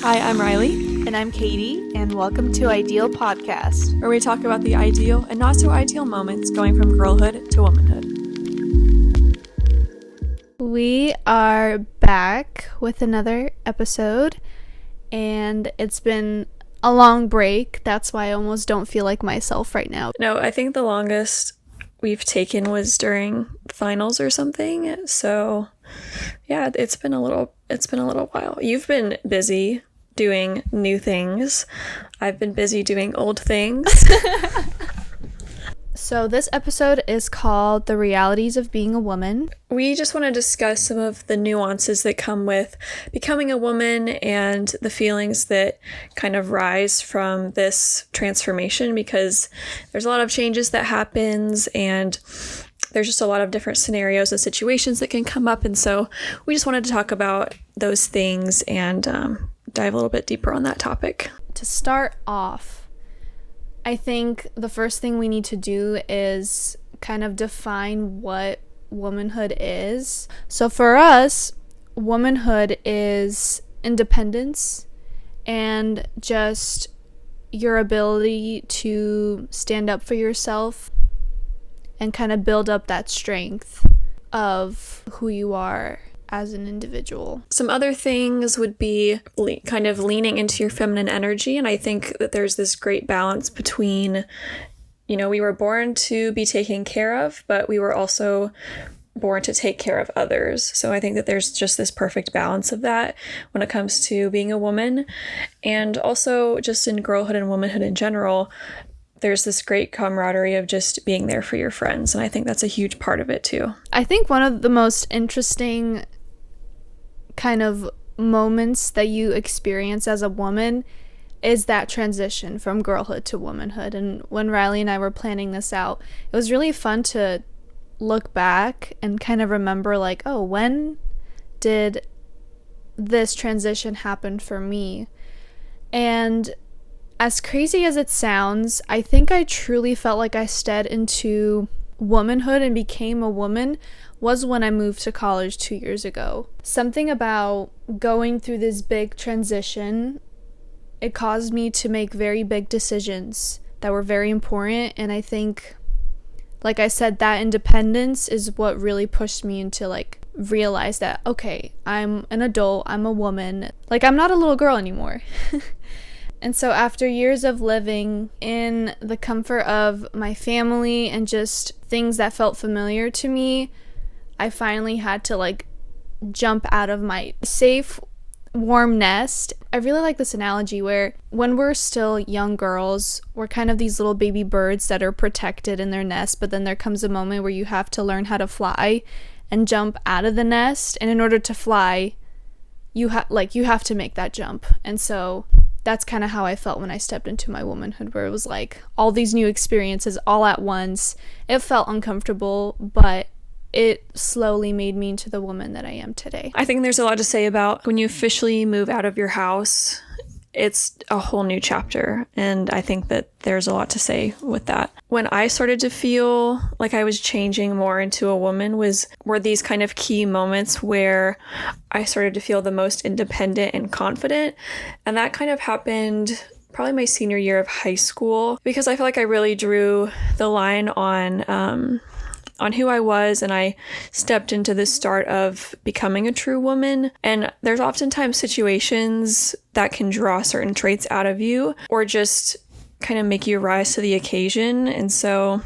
Hi, I'm Riley. And I'm Katie, and welcome to Ideal Podcast, where we talk about the ideal and not so ideal moments going from girlhood to womanhood. We are back with another episode, and it's been a long break. That's why I almost don't feel like myself right now. No, I think the longest we've taken was during finals or something. So, yeah, it's been a little while. You've been busy doing new things. I've been busy doing old things. So this episode is called The Realities of Being a Woman. We just want to discuss some of the nuances that come with becoming a woman and the feelings that kind of rise from this transformation, because there's a lot of changes that happens and there's just a lot of different scenarios and situations that can come up. And so we just wanted to talk about those things and dive a little bit deeper on that topic. To start off, I think the first thing we need to do is kind of define what womanhood is. So for us, womanhood is independence and just your ability to stand up for yourself and kind of build up that strength of who you are as an individual. Some other things would be kind of leaning into your feminine energy. And I think that there's this great balance between, we were born to be taken care of, but we were also born to take care of others. So I think that there's just this perfect balance of that when it comes to being a woman. And also just in girlhood and womanhood in general, there's this great camaraderie of just being there for your friends. And I think that's a huge part of it too. I think one of the most interesting kind of moments that you experience as a woman is that transition from girlhood to womanhood. And when Riley and I were planning this out, it was really fun to look back and kind of remember when did this transition happen for me? And as crazy as it sounds, I think I truly felt like I stepped into womanhood and became a woman was when I moved to college 2 years ago. Something about going through this big transition, it caused me to make very big decisions that were very important. And I think, like I said, that independence is what really pushed me into realize that, okay, I'm an adult, I'm a woman, I'm not a little girl anymore. And so after years of living in the comfort of my family and just things that felt familiar to me, I finally had to jump out of my safe, warm nest. I really like this analogy where when we're still young girls, we're kind of these little baby birds that are protected in their nest, but then there comes a moment where you have to learn how to fly and jump out of the nest. And in order to fly, you have to make that jump. And so that's kind of how I felt when I stepped into my womanhood, where it was all these new experiences all at once. It felt uncomfortable, but it slowly made me into the woman that I am today. I think there's a lot to say about when you officially move out of your house. It's a whole new chapter, and I think that there's a lot to say with that. When I started to feel like I was changing more into a woman were these kind of key moments where I started to feel the most independent and confident, and that kind of happened probably my senior year of high school, because I feel like I really drew the line on who I was, and I stepped into the start of becoming a true woman. And there's oftentimes situations that can draw certain traits out of you or just kind of make you rise to the occasion. And so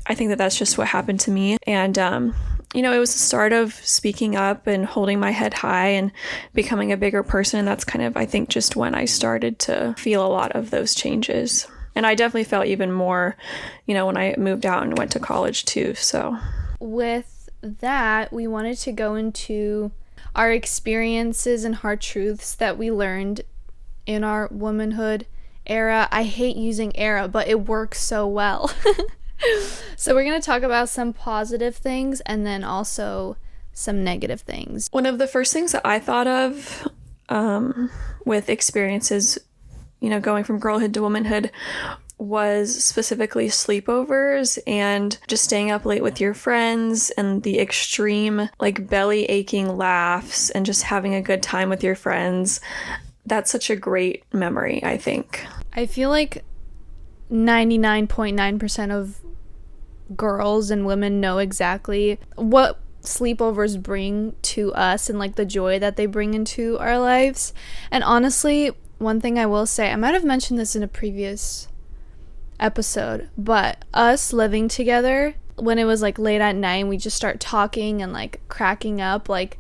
I think that that's just what happened to me. And, it was the start of speaking up and holding my head high and becoming a bigger person. And that's kind of, I think, just when I started to feel a lot of those changes. And I definitely felt even more, when I moved out and went to college too, so. With that, we wanted to go into our experiences and hard truths that we learned in our womanhood era. I hate using era, but it works so well. So we're going to talk about some positive things and then also some negative things. One of the first things that I thought of with experiences going from girlhood to womanhood was specifically sleepovers and just staying up late with your friends and the extreme belly aching laughs and just having a good time with your friends. that's such a great memory, I think. I feel like 99.9% of girls and women know exactly what sleepovers bring to us and like the joy that they bring into our lives. And honestly, one thing I will say, I might have mentioned this in a previous episode, but us living together when it was like late at night and we just start talking and like cracking up, like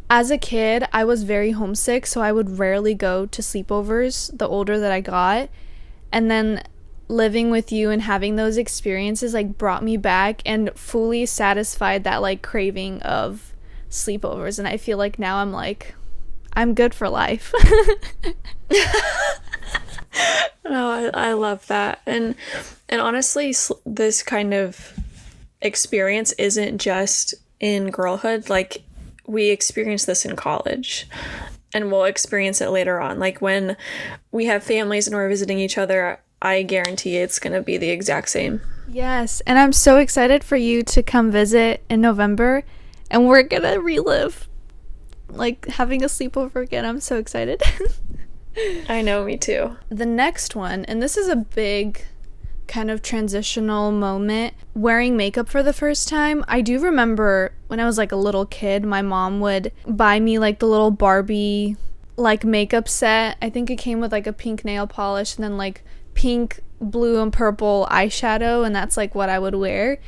as a kid I was very homesick, so I would rarely go to sleepovers the older that I got. And then living with you and having those experiences like brought me back and fully satisfied that like craving of sleepovers. And I feel like now I'm good for life. No, I love that. And honestly, this kind of experience isn't just in girlhood. Like, we experience this in college, and we'll experience it later on. Like, when we have families and we're visiting each other, I guarantee it's going to be the exact same. Yes, and I'm so excited for you to come visit in November, and we're going to relive like having a sleepover again. I'm so excited. I know, me too. The next one, and this is a big kind of transitional moment, wearing makeup for the first time. I do remember when I was like a little kid, my mom would buy me like the little Barbie like makeup set. I think it came with like a pink nail polish and then like pink, blue, and purple eyeshadow, and that's like what I would wear.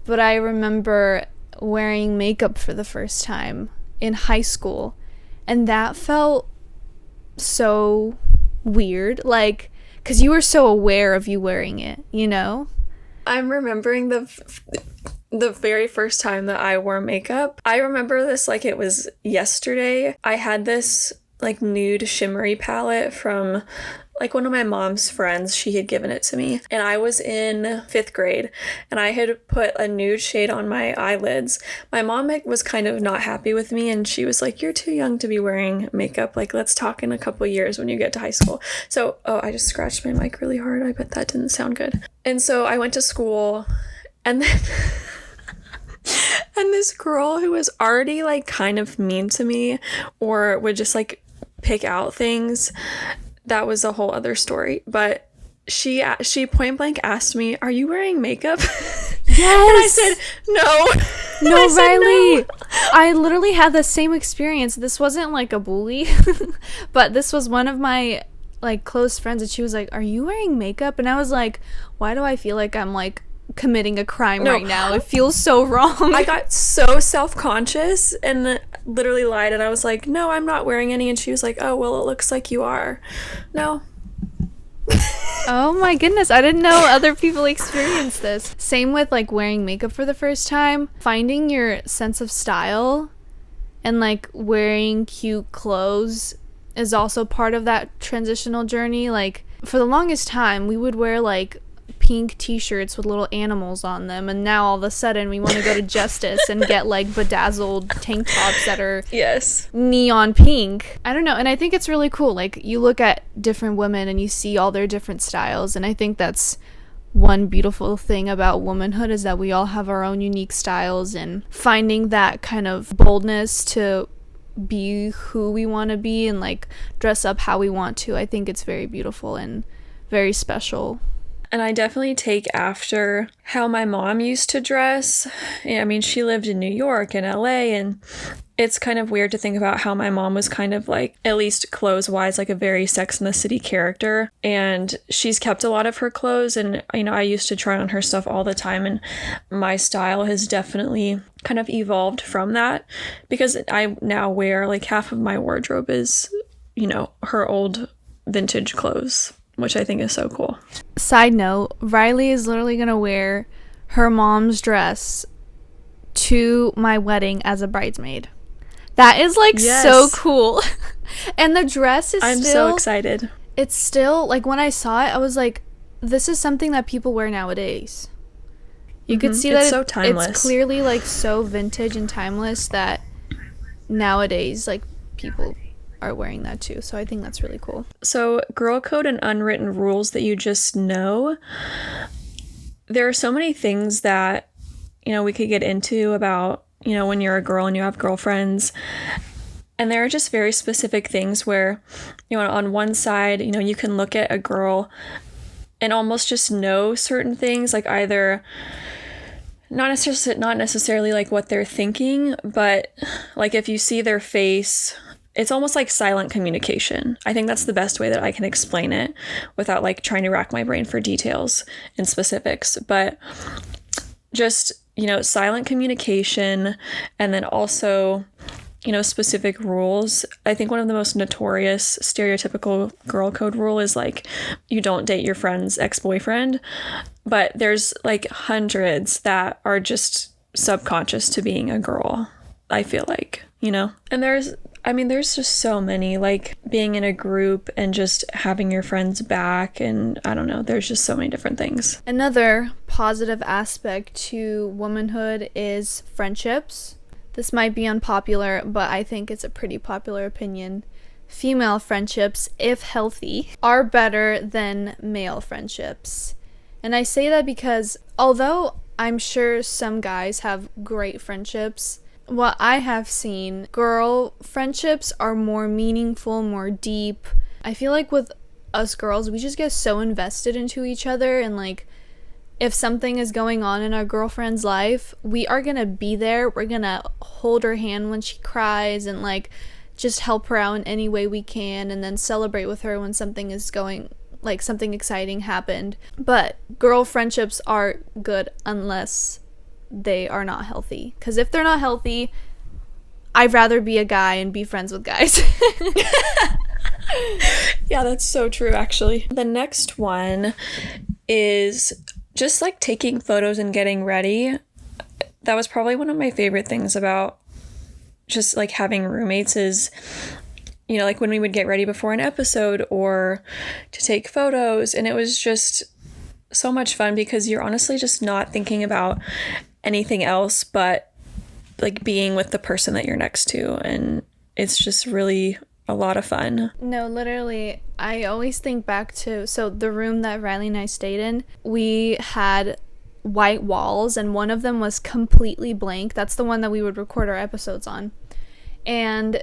But I remember wearing makeup for the first time in high school, and that felt so weird, like, because you were so aware of you wearing it, you know? I'm remembering the very first time that I wore makeup. I remember this like it was yesterday. I had this like nude shimmery palette from like one of my mom's friends. She had given it to me, and I was in 5th grade, and I had put a nude shade on my eyelids. My mom was kind of not happy with me, and she was like, "You're too young to be wearing makeup. Like, let's talk in a couple years when you get to high school." So, I just scratched my mic really hard. I bet that didn't sound good. And so I went to school, and then and this girl who was already like kind of mean to me, or would just like pick out things. That was a whole other story, but she point blank asked me, "Are you wearing makeup?" Yes. And I said, "No." No, I said, Riley. "No." I literally had the same experience. This wasn't like a bully, but this was one of my like close friends, and she was like, "Are you wearing makeup?" And I was like, "Why do I feel like I'm like committing a crime right now? It feels so wrong." I got so self-conscious and literally lied, and I was like, "No, I'm not wearing any." And she was like, "Oh, well, it looks like you are." No. Oh my goodness, I didn't know other people experience this. Same with like wearing makeup for the first time. Finding your sense of style and like wearing cute clothes is also part of that transitional journey. Like, for the longest time, we would wear like pink t-shirts with little animals on them, and now all of a sudden we want to go to Justice and get like bedazzled tank tops that are Yes. neon pink. I don't know, and I think it's really cool. Like, you look at different women and you see all their different styles, and I think that's one beautiful thing about womanhood, is that we all have our own unique styles, and finding that kind of boldness to be who we want to be and like dress up how we want to. I think it's very beautiful and very special. And I definitely take after how my mom used to dress. I mean, she lived in New York and LA, and it's kind of weird to think about how my mom was kind of like, at least clothes-wise, like a very Sex and the City character. And she's kept a lot of her clothes, and, I used to try on her stuff all the time, and my style has definitely kind of evolved from that, because I now wear like half of my wardrobe is, her old vintage clothes, which I think is so cool. Side note, Riley is literally gonna wear her mom's dress to my wedding as a bridesmaid. That is like so cool. And the dress is I'm so excited. It's still like, when I saw it, I was like, this is something that people wear nowadays. You could see that it's so timeless. It's clearly like so vintage and timeless that nowadays like people are wearing that too. So I think that's really cool. So, girl code and unwritten rules that you just know. There are so many things that, we could get into about, when you're a girl and you have girlfriends. And there are just very specific things where, on one side, you can look at a girl and almost just know certain things, like either not necessarily like what they're thinking, but like if you see their face, it's almost like silent communication. I think that's the best way that I can explain it without like trying to rack my brain for details and specifics. But just, silent communication, and then also, specific rules. I think one of the most notorious stereotypical girl code rule is like, you don't date your friend's ex-boyfriend. But there's like hundreds that are just subconscious to being a girl, I feel like, And there's just so many, like being in a group and just having your friends back, and I don't know, there's just so many different things. Another positive aspect to womanhood is friendships. This might be unpopular, but I think it's a pretty popular opinion. Female friendships, if healthy, are better than male friendships. And I say that because although I'm sure some guys have great friendships, what I have seen, girl friendships are more meaningful, more deep. I feel like with us girls, we just get so invested into each other, and like if something is going on in our girlfriend's life, we are gonna be there. We're gonna hold her hand when she cries and like just help her out in any way we can, and then celebrate with her when something is going, like something exciting happened. But girl friendships are good unless they are not healthy, because if they're not healthy, I'd rather be a guy and be friends with guys. Yeah, that's so true, actually. The next one is just like taking photos and getting ready. That was probably one of my favorite things about just like having roommates is, like when we would get ready before an episode or to take photos, and it was just so much fun because you're honestly just not thinking about anything else but like being with the person that you're next to, and it's just really a lot of fun. No, literally, I always think back to, so the room that Riley and I stayed in, we had white walls and one of them was completely blank. That's the one that we would record our episodes on, and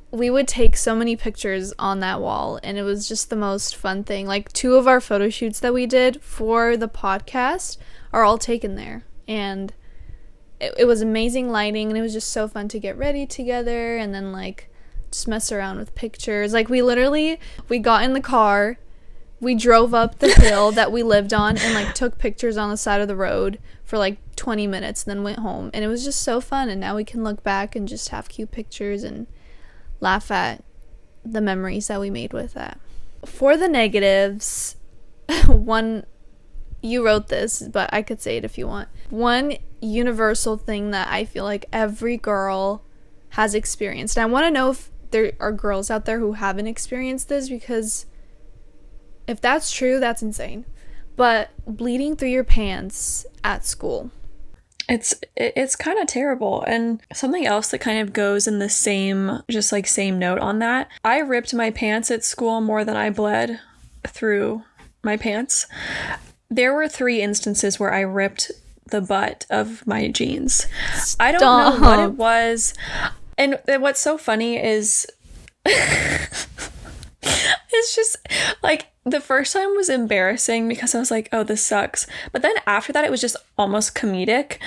we would take so many pictures on that wall, and it was just the most fun thing. Like 2 of our photo shoots that we did for the podcast are all taken there, and it was amazing lighting, and it was just so fun to get ready together and then like just mess around with pictures. Like we got in the car, we drove up the hill that we lived on and like took pictures on the side of the road for like 20 minutes and then went home, and it was just so fun. And now we can look back and just have cute pictures and laugh at the memories that we made with that. For the negatives, one, you wrote this, but I could say it if you want. One universal thing that I feel like every girl has experienced, and I want to know if there are girls out there who haven't experienced this, because if that's true, that's insane. But bleeding through your pants at school. It's kind of terrible. And something else that kind of goes in the same note on that, I ripped my pants at school more than I bled through my pants. There were 3 instances where I ripped the butt of my jeans. Stop. I don't know what it was. And what's so funny is it's just like the first time was embarrassing because I was like, oh, this sucks. But then after that, it was just almost comedic.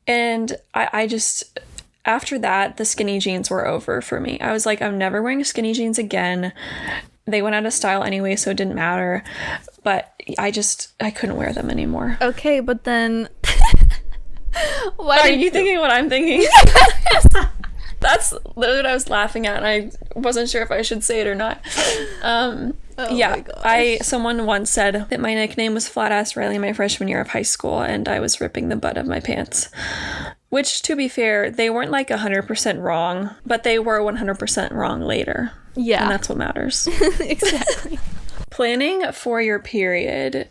And I just, after that, the skinny jeans were over for me. I was like, I'm never wearing skinny jeans again. They went out of style anyway, so it didn't matter. But I couldn't wear them anymore. Okay, but then why are you thinking what I'm thinking? That's literally what I was laughing at, and I wasn't sure if I should say it or not. Someone once said that my nickname was Flat Ass Riley my freshman year of high school, and I was ripping the butt of my pants. Which, to be fair, they weren't like 100% wrong, but they were 100% wrong later. Yeah. And that's what matters. Exactly. Planning for your period,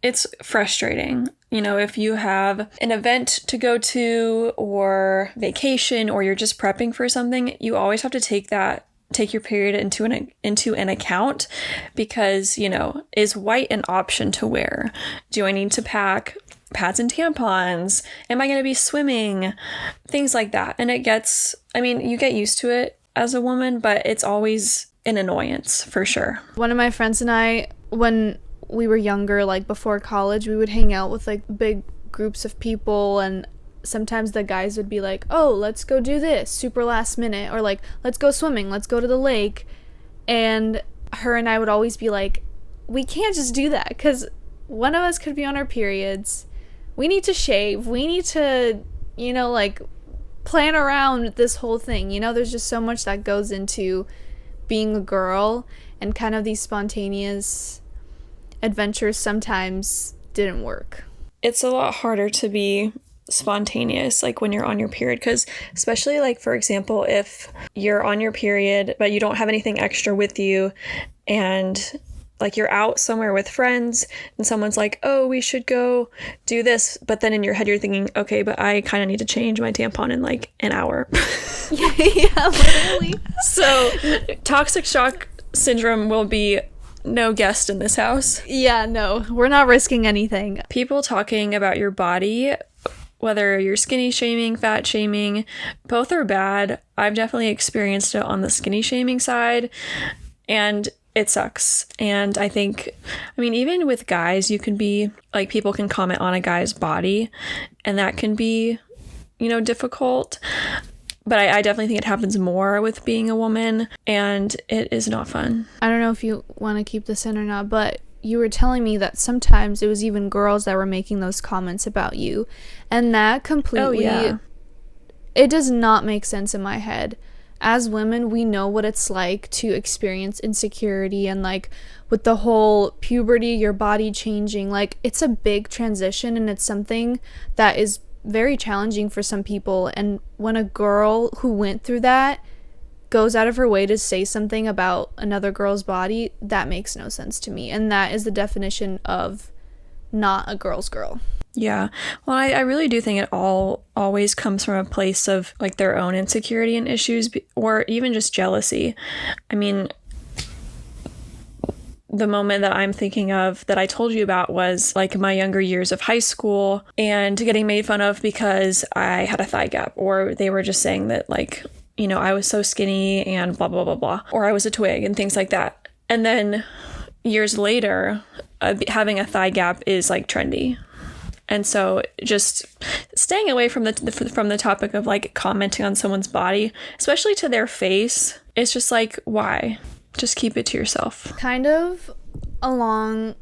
it's frustrating. If you have an event to go to or vacation, or you're just prepping for something, you always have to take your period into an account, because, is white an option to wear? Do I need to pack pads and tampons? Am I going to be swimming? Things like that. And it gets, I mean, you get used to it as a woman, but it's always an annoyance for sure. One of my friends and I, when we were younger, like before college, we would hang out with like big groups of people, and sometimes the guys would be like, oh, let's go do this super last minute, or like, let's go swimming, let's go to the lake. And her and I would always be like, we can't just do that, because one of us could be on our periods. We need to shave. We need to, you know, like plan around this whole thing. You know, there's just so much that goes into being a girl, and kind of these spontaneous adventures sometimes didn't work. It's a lot harder to be spontaneous like when you're on your period, because especially like, for example, if you're on your period but you don't have anything extra with you, and like you're out somewhere with friends and someone's like, oh, we should go do this, but then in your head you're thinking, okay, but I kind of need to change my tampon in like an hour. Yeah, literally. So toxic shock syndrome will be no guest in this house. Yeah, no, we're not risking anything. People talking about your body, whether you're skinny shaming, fat shaming, both are bad. I've definitely experienced it on the skinny shaming side, and it sucks. And I think, I mean, even with guys, you can be like, people can comment on a guy's body, and that can be, you know, difficult. But I definitely think it happens more with being a woman, and it is not fun. I don't know if you want to keep this in or not, but you were telling me that sometimes it was even girls that were making those comments about you. And that completely, it does not make sense in my head. As women, we know what it's like to experience insecurity, and like with the whole puberty, your body changing, like it's a big transition, and it's something that is very challenging for some people. And when a girl who went through that goes out of her way to say something about another girl's body, that makes no sense to me. And that is the definition of not a girl's girl. Yeah. Well, I really do think it always comes from a place of like their own insecurity and issues, or even just jealousy. I mean, the moment that I'm thinking of that I told you about was like my younger years of high school, and getting made fun of because I had a thigh gap, or they were just saying that like, you know, I was so skinny and blah, blah, blah, blah, or I was a twig and things like that. And then years later, having a thigh gap is like trendy. And so just staying away from the topic of like commenting on someone's body, especially to their face, it's just like, why? Just keep it to yourself. Kind of along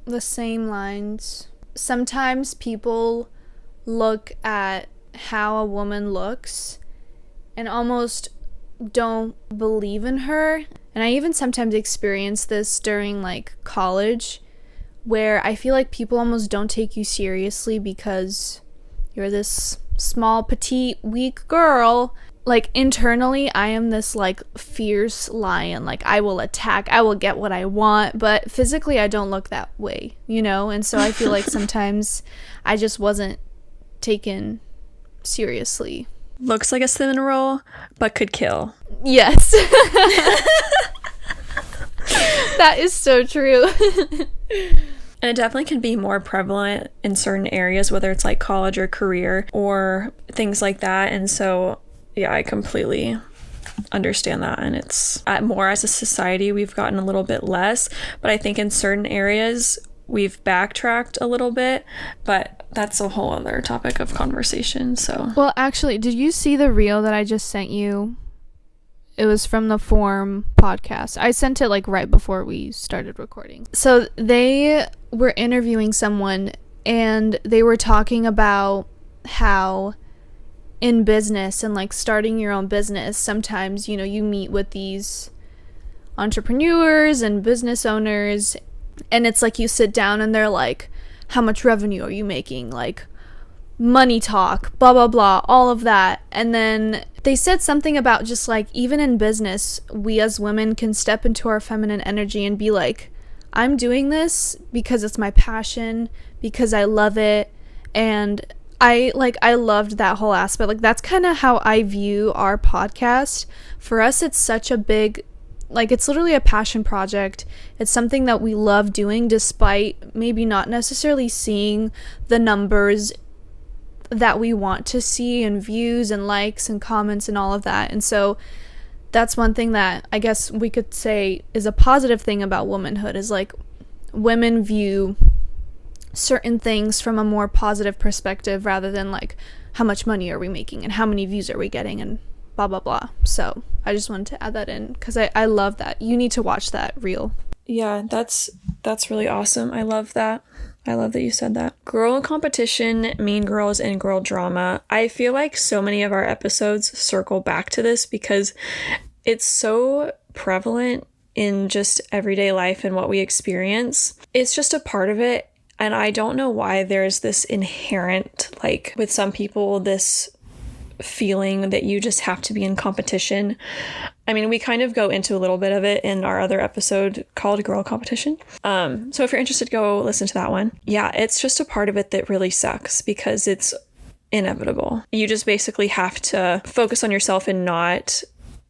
the same lines, sometimes people look at how a woman looks and almost don't believe in her. And I even sometimes experience this during like college, where I feel like people almost don't take you seriously because you're this small, petite, weak girl. Like internally, I am this like fierce lion. Like I will attack, I will get what I want, but physically I don't look that way, you know? And so I feel like sometimes I just wasn't taken seriously. Looks like a cinnamon roll, but could kill. Yes. That is so true. And it definitely can be more prevalent in certain areas, whether it's like college or career or things like that. And so, yeah, I completely understand that. And it's more as a society, we've gotten a little bit less. But I think in certain areas, we've backtracked a little bit. But that's a whole other topic of conversation. So, well, actually, did you see the reel that I just sent you? It was from the Form podcast. I sent it like right before we started recording. So they were interviewing someone, and they were talking about how in business and like starting your own business, sometimes, you know, you meet with these entrepreneurs and business owners, and it's like you sit down and they're like, how much revenue are you making? Like money talk, blah, blah, blah, all of that. And then they said something about just like, even in business, we as women can step into our feminine energy and be like, I'm doing this because it's my passion, because I love it. And I loved that whole aspect. Like that's kind of how I view our podcast. For us, it's such a big Like, it's literally a passion project. It's something that we love doing, despite maybe not necessarily seeing the numbers that we want to see, and views and likes and comments and all of that. And so that's one thing that I guess we could say is a positive thing about womanhood, is like women view certain things from a more positive perspective, rather than like, how much money are we making and how many views are we getting and blah blah blah. So I just wanted to add that in, because I love that. You need to watch that reel. Yeah, that's really awesome. I love that. I love that you said that. Girl competition, mean girls, and girl drama. I feel like so many of our episodes circle back to this because it's so prevalent in just everyday life and what we experience. It's just a part of it. And I don't know why there's this inherent, like with some people, this feeling that you just have to be in competition. I mean, we kind of go into a little bit of it in our other episode called Girl Competition. So if you're interested, go listen to that one. Yeah, it's just a part of it that really sucks because it's inevitable. You just basically have to focus on yourself and not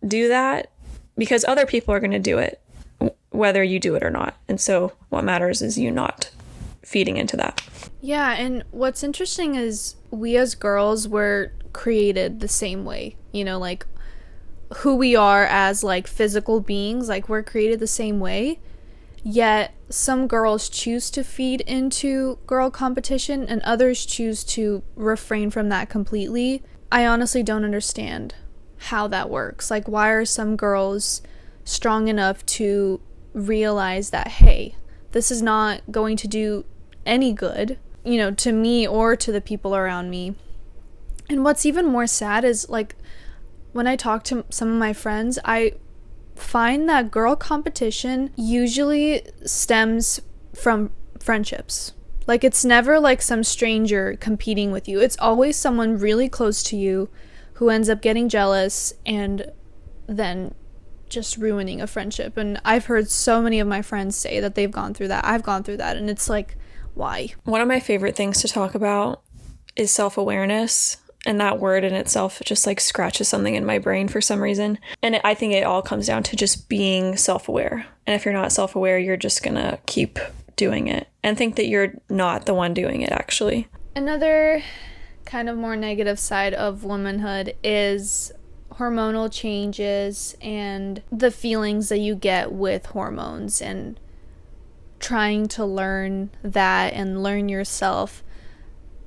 do that because other people are going to do it, whether you do it or not. And so what matters is you not feeding into that. Yeah, and what's interesting is we as girls were created the same way, you know, like who we are as like physical beings, like we're created the same way, yet some girls choose to feed into girl competition and others choose to refrain from that completely. I honestly don't understand how that works. Like, why are some girls strong enough to realize that, hey, this is not going to do any good, you know, to me or to the people around me. And what's even more sad is, like, when I talk to some of my friends, I find that girl competition usually stems from friendships. Like, it's never like some stranger competing with you. It's always someone really close to you who ends up getting jealous and then just ruining a friendship. And I've heard so many of my friends say that they've gone through that. I've gone through that. And it's like, why? One of my favorite things to talk about is self-awareness. And that word in itself just like scratches something in my brain for some reason. And I think it all comes down to just being self-aware. And if you're not self-aware, you're just gonna keep doing it and think that you're not the one doing it, actually. Another kind of more negative side of womanhood is hormonal changes and the feelings that you get with hormones and trying to learn that and learn yourself.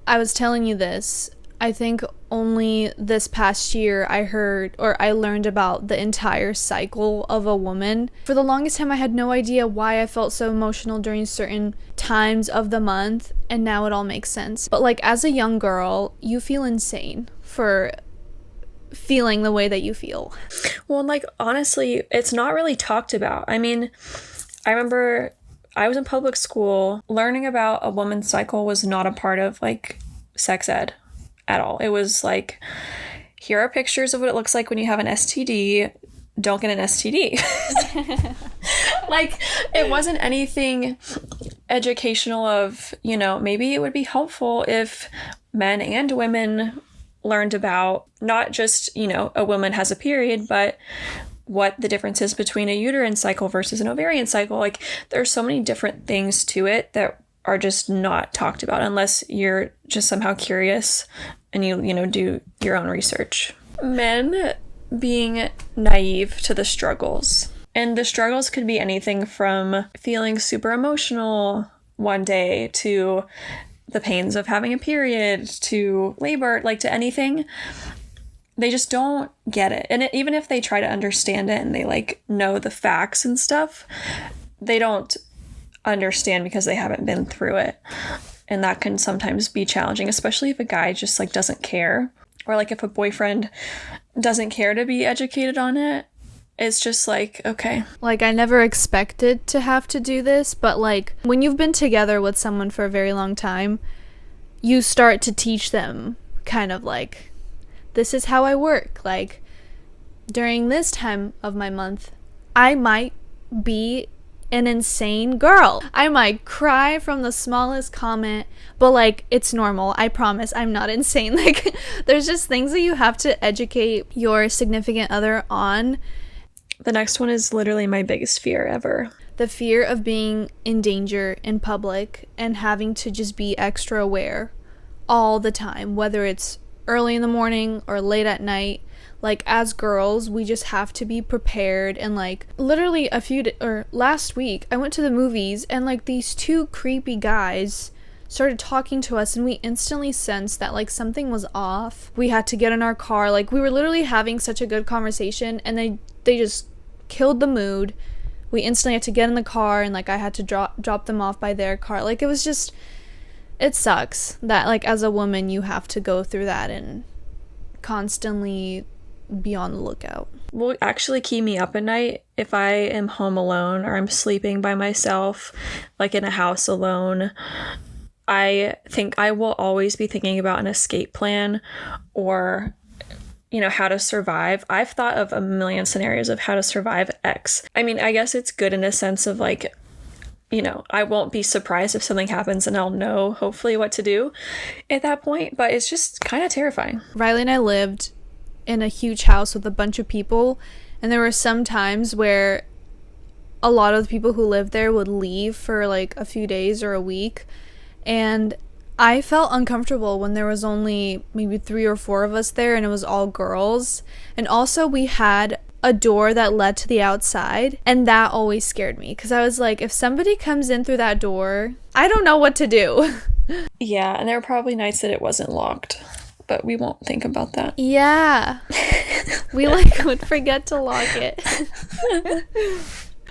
I was telling you this, I think only this past year I learned about the entire cycle of a woman. For the longest time, I had no idea why I felt so emotional during certain times of the month, and now it all makes sense. But like, as a young girl, you feel insane for feeling the way that you feel. Well, like, honestly, it's not really talked about. I mean, I remember I was in public school. Learning about a woman's cycle was not a part of like sex ed at all. It was like, here are pictures of what it looks like when you have an STD. Don't get an STD. Like, it wasn't anything educational of, you know, maybe it would be helpful if men and women learned about not just, you know, a woman has a period, but what the difference is between a uterine cycle versus an ovarian cycle. Like, there's so many different things to it that are just not talked about unless you're just somehow curious and you know, do your own research. Men being naive to the struggles. And the struggles could be anything from feeling super emotional one day to the pains of having a period to labor, like to anything. They just don't get it. And even if they try to understand it and they like know the facts and stuff, they don't understand because they haven't been through it. And that can sometimes be challenging, especially if a guy just like doesn't care, or like if a boyfriend doesn't care to be educated on it. It's just like, okay. Like, I never expected to have to do this, but like, when you've been together with someone for a very long time, you start to teach them kind of like, this is how I work. Like, during this time of my month, I might be an insane girl. I might cry from the smallest comment, but like, it's normal. I promise I'm not insane. Like, there's just things that you have to educate your significant other on. The next one is literally my biggest fear ever. The fear of being in danger in public and having to just be extra aware all the time, whether it's early in the morning or late at night. Like, as girls, we just have to be prepared. And like, literally last week I went to the movies, and like these two creepy guys started talking to us, and we instantly sensed that like something was off. We had to get in our car. Like, we were literally having such a good conversation, and they just killed the mood. We instantly had to get in the car, and like I had to drop them off by their car. Like, it sucks that like as a woman you have to go through that and constantly be on the lookout. Will actually keep me up at night if I am home alone or I'm sleeping by myself, like in a house alone. I think I will always be thinking about an escape plan, or how to survive. I've thought of a million scenarios of how to survive X. I mean, I guess it's good in a sense of like, I won't be surprised if something happens, and I'll know hopefully what to do at that point, but it's just kind of terrifying. Riley and I lived in a huge house with a bunch of people, and there were some times where a lot of the people who lived there would leave for like a few days or a week, and I felt uncomfortable when there was only maybe 3 or 4 of us there, and it was all girls. And also we had a door that led to the outside, and that always scared me, because I was like, if somebody comes in through that door, I don't know what to do. Yeah, and there were probably nights that it wasn't locked, but we won't think about that. Yeah. We like would forget to lock it.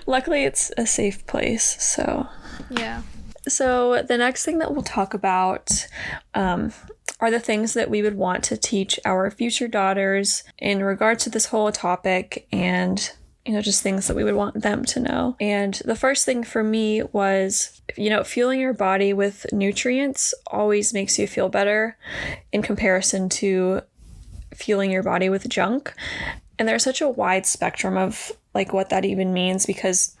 Luckily it's a safe place, so yeah. So the next thing that we'll talk about are the things that we would want to teach our future daughters in regards to this whole topic, and just things that we would want them to know. And the first thing for me was, fueling your body with nutrients always makes you feel better in comparison to fueling your body with junk. And there's such a wide spectrum of like what that even means, because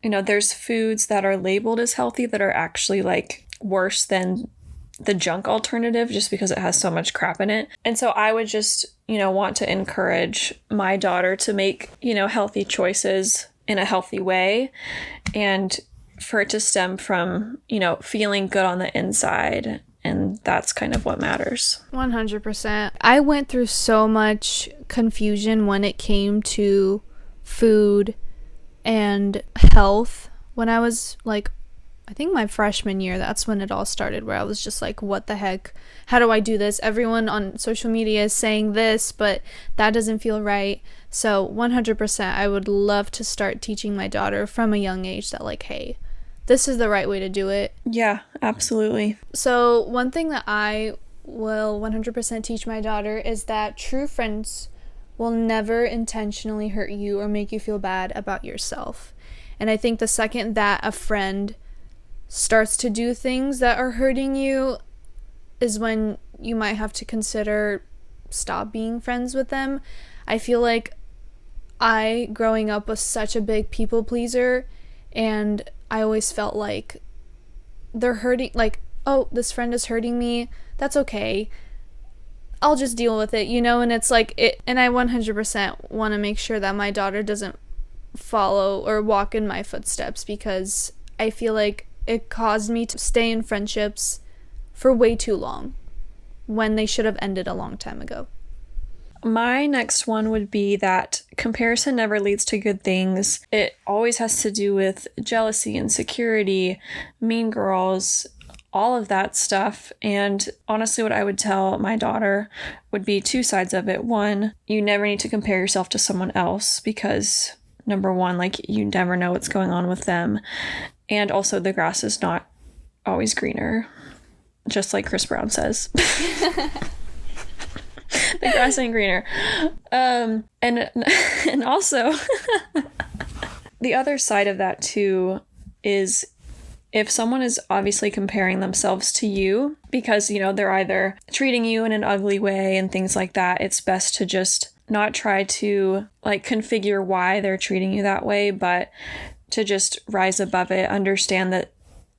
there's foods that are labeled as healthy that are actually like worse than the junk alternative just because it has so much crap in it. And so I would just, want to encourage my daughter to make, healthy choices in a healthy way, and for it to stem from, feeling good on the inside. And that's kind of what matters. 100%. I went through so much confusion when it came to food and health when I was like, I think my freshman year. That's when it all started, where I was just like, what the heck? How do I do this? Everyone on social media is saying this, but that doesn't feel right. So 100%, I would love to start teaching my daughter from a young age that like, hey, this is the right way to do it. Yeah, absolutely. So one thing that I will 100% teach my daughter is that true friends will never intentionally hurt you or make you feel bad about yourself. And I think the second that a friend starts to do things that are hurting you is when you might have to consider stop being friends with them. I feel like I, growing up, was such a big people pleaser, and I always felt like they're hurting, like, oh, this friend is hurting me, that's okay, I'll just deal with it, and it's like it. And I 100% want to make sure that my daughter doesn't follow or walk in my footsteps, because I feel like it caused me to stay in friendships for way too long when they should have ended a long time ago. My next one would be that comparison never leads to good things. It always has to do with jealousy, insecurity, mean girls, all of that stuff. And honestly, what I would tell my daughter would be 2 sides of it. One, you never need to compare yourself to someone else, because number one, like, you never know what's going on with them. And also, the grass is not always greener, just like Chris Brown says. The grass ain't greener. And also, the other side of that too is, if someone is obviously comparing themselves to you because, they're either treating you in an ugly way and things like that, it's best to just not try to like configure why they're treating you that way, but to just rise above it, understand that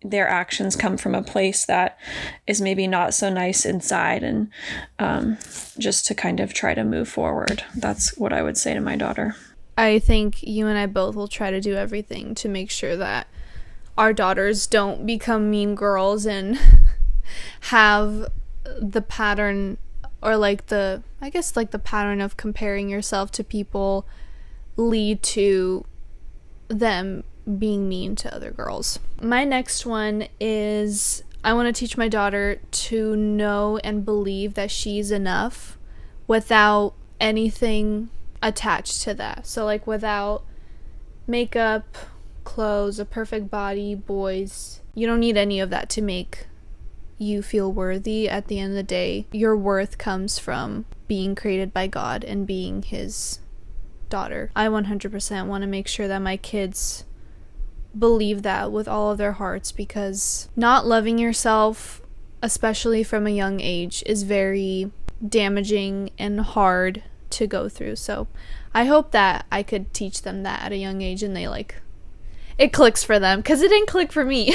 their actions come from a place that is maybe not so nice inside, and just to kind of try to move forward. That's what I would say to my daughter. I think you and I both will try to do everything to make sure that our daughters don't become mean girls and have the pattern, or like the pattern of comparing yourself to people lead to them being mean to other girls. My next one is I want to teach my daughter to know and believe that she's enough without anything attached to that. So like without makeup, clothes, a perfect body, boys. You don't need any of that to make you feel worthy. At the end of the day, your worth comes from being created by God and being his daughter. I 100% want to make sure that my kids believe that with all of their hearts, because not loving yourself, especially from a young age, is very damaging and hard to go through. So I hope that I could teach them that at a young age and they it clicks for them, because it didn't click for me.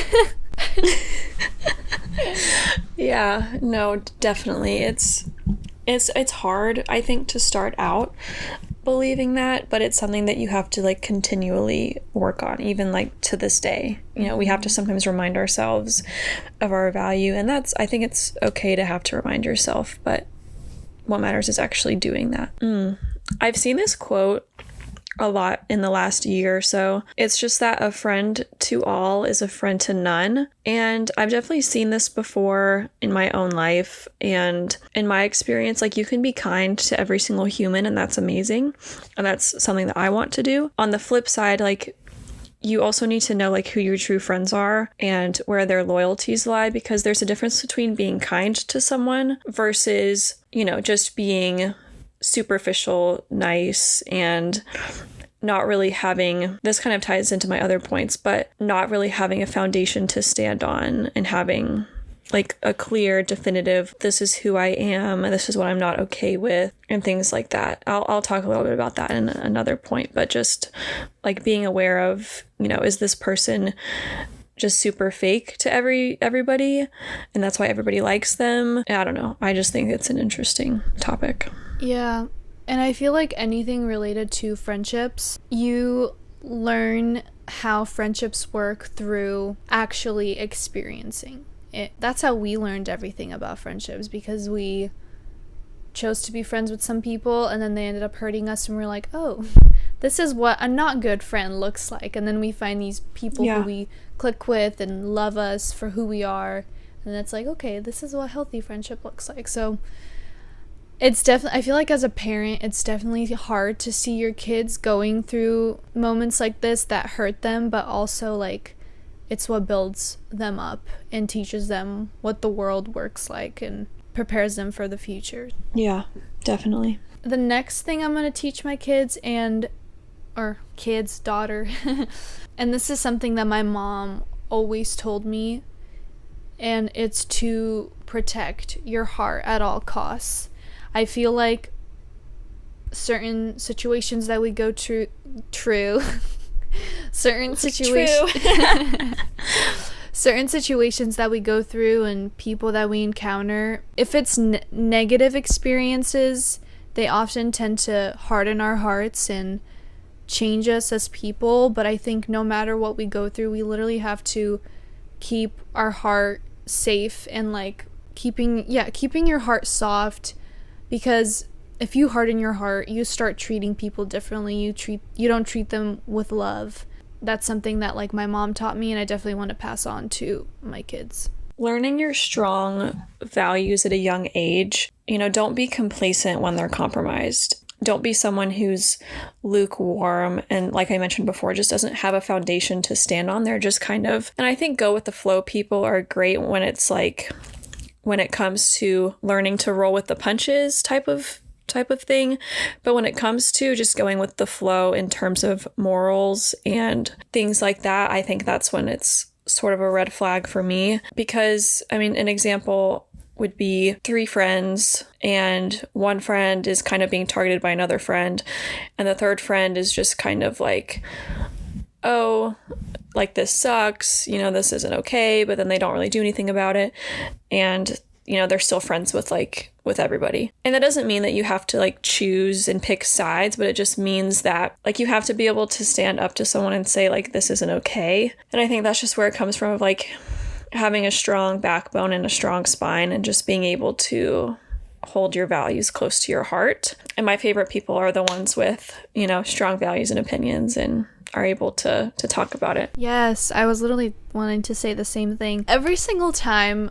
Yeah, no, definitely. It's hard, I think, to start out believing that, but it's something that you have to continually work on, even to this day. We have to sometimes remind ourselves of our value, and I think it's okay to have to remind yourself, but what matters is actually doing that. I've seen this quote a lot in the last year or so. It's just that a friend to all is a friend to none. And I've definitely seen this before in my own life and in my experience. You can be kind to every single human, and that's amazing. And that's something that I want to do. On the flip side, you also need to know who your true friends are and where their loyalties lie, because there's a difference between being kind to someone versus, just being superficial, nice, and not really having, this kind of ties into my other points, but not really having a foundation to stand on and having a clear, definitive, this is who I am, this is what I'm not okay with, and things like that. I'll talk a little bit about that in another point, but just being aware of, is this person just super fake to everybody, and that's why everybody likes them? I don't know. I just think it's an interesting topic. Yeah, and I feel like anything related to friendships, you learn how friendships work through actually experiencing it. That's how we learned everything about friendships, because we chose to be friends with some people and then they ended up hurting us, and we're like, oh, this is what a not good friend looks like. And then we find these people who we click with and love us for who we are, and it's okay, this is what healthy friendship looks like. So it's definitely, I feel like as a parent, it's definitely hard to see your kids going through moments like this that hurt them, but also it's what builds them up and teaches them what the world works like and prepares them for the future. Yeah, definitely. The next thing I'm going to teach my kids daughter, and this is something that my mom always told me, and it's to protect your heart at all costs. I feel like certain situations that we go through, certain situations that we go through and people that we encounter, if it's negative experiences, they often tend to harden our hearts and change us as people. But I think no matter what we go through, we literally have to keep our heart safe and keeping your heart soft, because if you harden your heart, you start treating people differently. You don't treat them with love. That's something that my mom taught me, and I definitely want to pass on to my kids. Learning your strong values at a young age. Don't be complacent when they're compromised. Don't be someone who's lukewarm and, like I mentioned before, just doesn't have a foundation to stand on. They're just kind of, and I think go with the flow people are great when it's when it comes to learning to roll with the punches type of thing. But when it comes to just going with the flow in terms of morals and things like that, I think that's when it's sort of a red flag for me. Because, an example would be 3 friends, and one friend is kind of being targeted by another friend, and the third friend is just kind of oh, this sucks, this isn't okay, but then they don't really do anything about it. And they're still friends with everybody. And that doesn't mean that you have to choose and pick sides, but it just means that you have to be able to stand up to someone and say this isn't okay. And I think that's just where it comes from, of having a strong backbone and a strong spine, and just being able to hold your values close to your heart. And my favorite people are the ones with, strong values and opinions and are able to talk about it. Yes, I was literally wanting to say the same thing. Every single time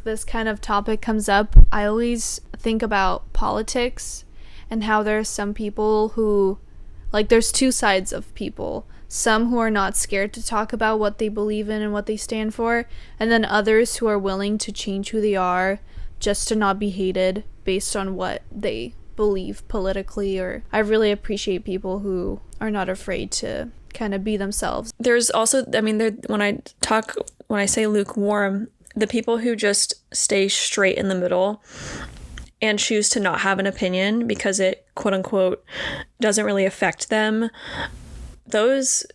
this kind of topic comes up, I always think about politics and how there's some people who, there's two sides of people. Some who are not scared to talk about what they believe in and what they stand for, and then others who are willing to change who they are just to not be hated based on what they believe politically. Or I really appreciate people who are not afraid to kind of be themselves. There's also, when I say lukewarm, the people who just stay straight in the middle and choose to not have an opinion because it, quote unquote, doesn't really affect them. Those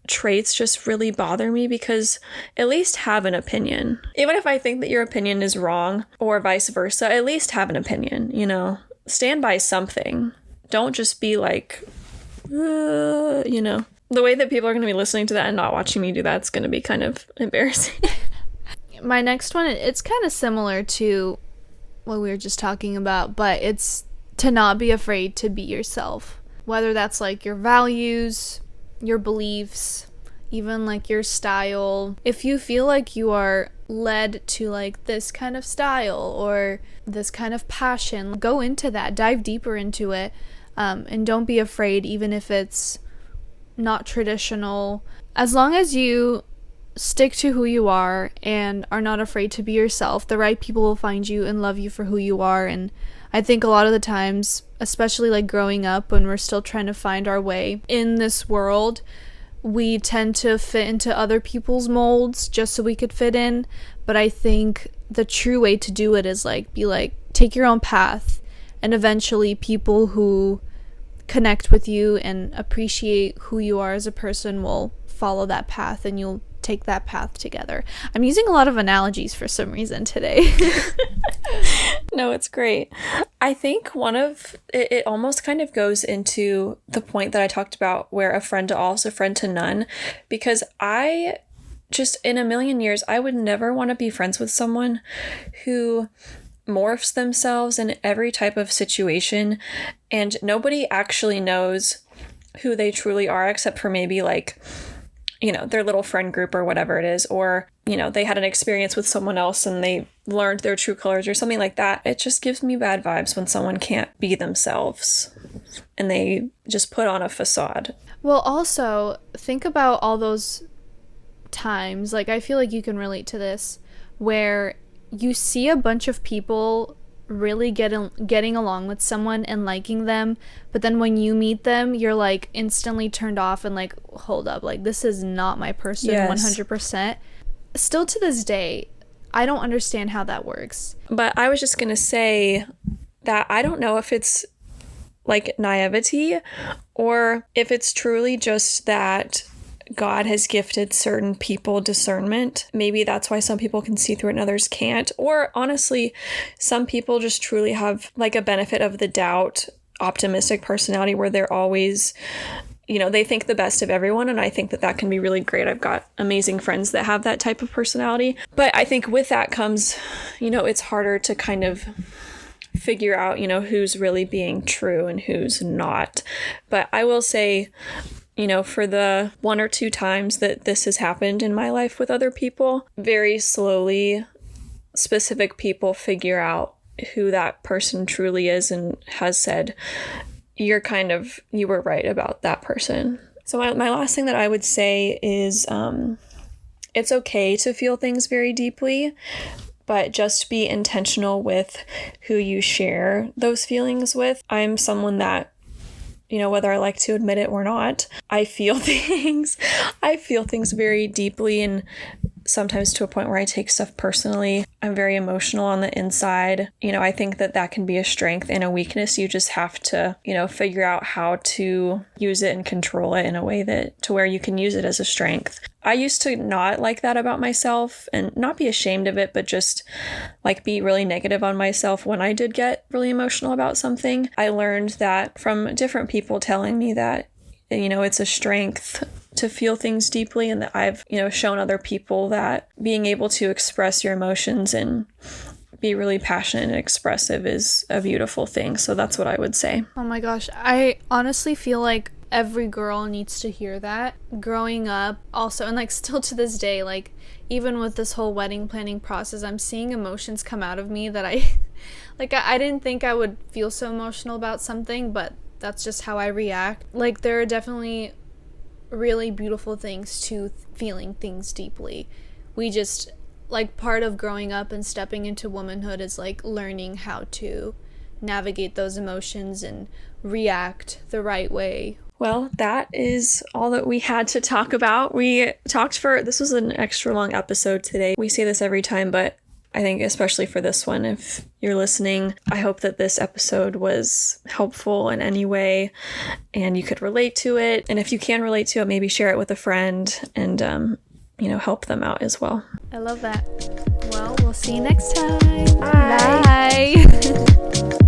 traits just really bother me, because at least have an opinion. Even if I think that your opinion is wrong, or vice versa, at least have an opinion, Stand by something. Don't just be the way that people are going to be listening to that and not watching me do that's going to be kind of embarrassing. My next one, it's kind of similar to what we were just talking about, but it's to not be afraid to be yourself. Whether that's your values, your beliefs, even your style. If you feel you are led to this kind of style or this kind of passion, go into that, dive deeper into it, and don't be afraid, even if it's not traditional. As long as you stick to who you are and are not afraid to be yourself, the right people will find you and love you for who you are. And I think a lot of the times, especially growing up when we're still trying to find our way in this world, we tend to fit into other people's molds just so we could fit in. But I think the true way to do it is take your own path, and eventually people who connect with you and appreciate who you are as a person will follow that path, and you'll take that path together. I'm using a lot of analogies for some reason today. No, it's great. I think it almost kind of goes into the point that I talked about, where a friend to all is a friend to none, because I just, in a million years, I would never want to be friends with someone who morphs themselves in every type of situation, and nobody actually knows who they truly are except for maybe their little friend group or whatever it is, or they had an experience with someone else and they learned their true colors or something like that. It just gives me bad vibes when someone can't be themselves and they just put on a facade. Well, also think about all those times, I feel you can relate to this, where you see a bunch of people really getting along with someone and liking them, but then when you meet them, you're instantly turned off and hold up, this is not my person. Yes. 100%. Still to this day, I don't understand how that works. But I was just gonna say that I don't know if it's naivety or if it's truly just that God has gifted certain people discernment. Maybe that's why some people can see through it and others can't. Or honestly, some people just truly have a benefit of the doubt, optimistic personality, where they're always, they think the best of everyone. And I think that can be really great. I've got amazing friends that have that type of personality. But I think with that comes, it's harder to kind of figure out, who's really being true and who's not. But I will say, for the one or two times that this has happened in my life with other people, very slowly, specific people figure out who that person truly is and has said, you were right about that person. So my last thing that I would say is it's okay to feel things very deeply, but just be intentional with who you share those feelings with. I'm someone that, whether I like to admit it or not, I feel things. I feel things very deeply, and sometimes to a point where I take stuff personally. I'm very emotional on the inside. I think that can be a strength and a weakness. You just have to, figure out how to use it and control it in a way to where you can use it as a strength. I used to not like that about myself and not be ashamed of it, but just like be really negative on myself when I did get really emotional about something. I learned that from different people telling me that, you know, it's a strength to feel things deeply, and that I've, you know, shown other people that being able to express your emotions and be really passionate and expressive is a beautiful thing. So that's what I would say. Oh my gosh, I honestly feel like every girl needs to hear that. Growing up also, and like still to this day, like even with this whole wedding planning process, I'm seeing emotions come out of me that I like I didn't think I would feel so emotional about something, but that's just how I react. Like there are definitely really beautiful things to feeling things deeply. We just, like, part of growing up and stepping into womanhood is like learning how to navigate those emotions and react the right way. Well, that is all that we had to talk about. This was an extra long episode today. We say this every time, but I think especially for this one, if you're listening, I hope that this episode was helpful in any way and you could relate to it. And if you can relate to it, maybe share it with a friend and, you know, help them out as well. I love that. Well, we'll see you next time. Bye. Bye.